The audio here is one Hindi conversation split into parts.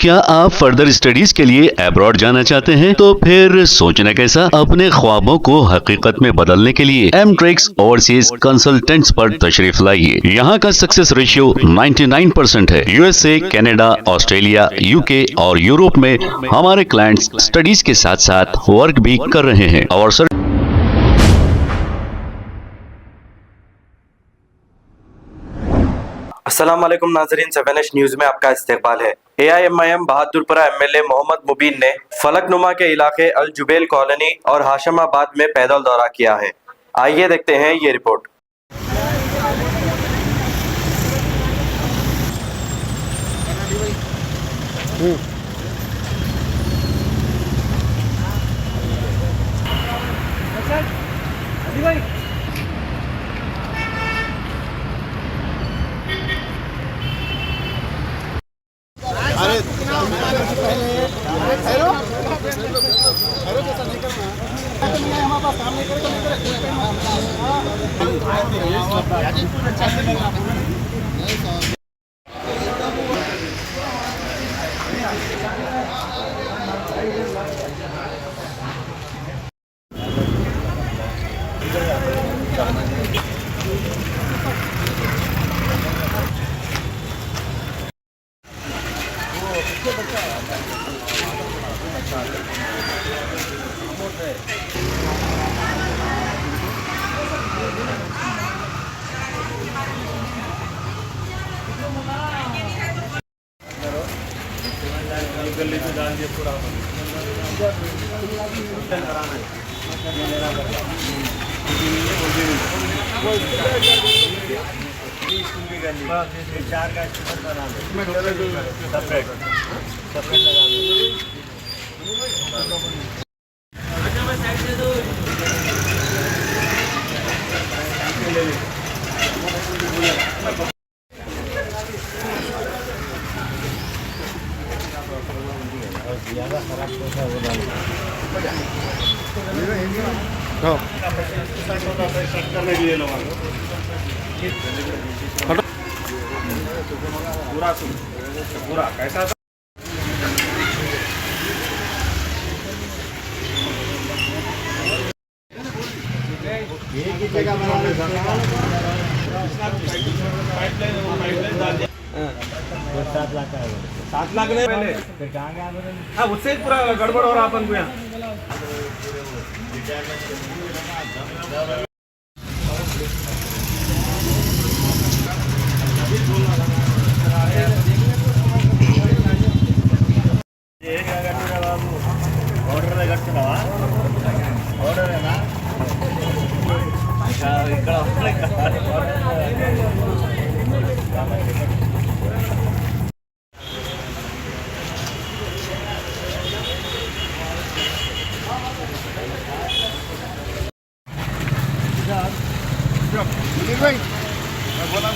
क्या आप फर्दर स्टडीज के लिए अब्रॉड जाना चाहते हैं? तो फिर सोचना कैसा, अपने ख्वाबों को हकीकत में बदलने के लिए एमट्रिक्स ओवरसीज कंसल्टेंट्स पर तशरीफ लाइए। यहाँ का सक्सेस रेशियो 99% है। यूएसए, कनाडा, ऑस्ट्रेलिया, यूके और यूरोप में हमारे क्लाइंट्स स्टडीज के साथ साथ वर्क भी कर रहे हैं और अस्सलाम वालेकुम नाज़रीन, 7H न्यूज़ में आपका इस्तकबाल है। AIMIM बहादुरपुरा MLA मोहम्मद मुबीन ने फलकनुमा के इलाके अल जुबैल कॉलोनी और हाशमाबाद में पैदल दौरा किया है। आइए देखते हैं ये रिपोर्ट। गली से डाल दिया पूरा चार का सेपरेट ज़्यादा खराब होता करने के लिए लोग पूरा कैसा था? सात लाख नहीं पहले, हाँ उससे पूरा गड़बड़ हो रहा अपन को यहाँ। ऑर्डर है ना भाई बोला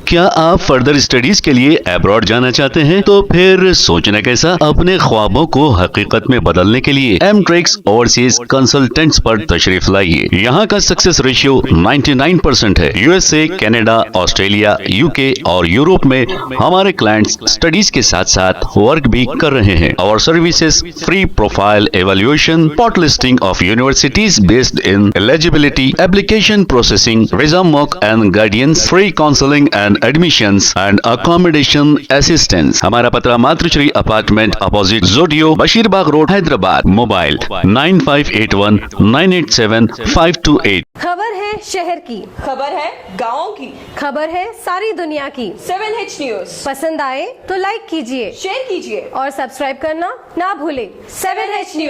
क्या आप फर्दर स्टडीज के लिए अब्रॉड जाना चाहते हैं? तो फिर सोचना कैसा, अपने ख्वाबों को हकीकत में बदलने के लिए एमट्रिक्स ओवरसीज कंसल्टेंट्स पर तशरीफ लाइए। यहाँ का सक्सेस रेशियो 99% है। यूएसए, कनाडा, ऑस्ट्रेलिया, यूके और यूरोप में हमारे क्लाइंट्स स्टडीज के साथ साथ वर्क भी कर रहे हैं और services free profile evaluation, spot listing of universities based in eligibility, application processing, visa mock and guidance, free counselling and admissions and accommodation assistance. हमारा पता मातृश्री अपार्टमेंट अपोजिट जोडियो, बशीरबाग रोड, हैदराबाद। मोबाइल 9581987528। खबर है शहर की, खबर है गाँव की, खबर है सारी दुनिया की। 7H न्यूज़ पसंद आए तो लाइक कीजिए, शेयर कीजिए और सब्सक्राइब करना ना भूले। 7H news.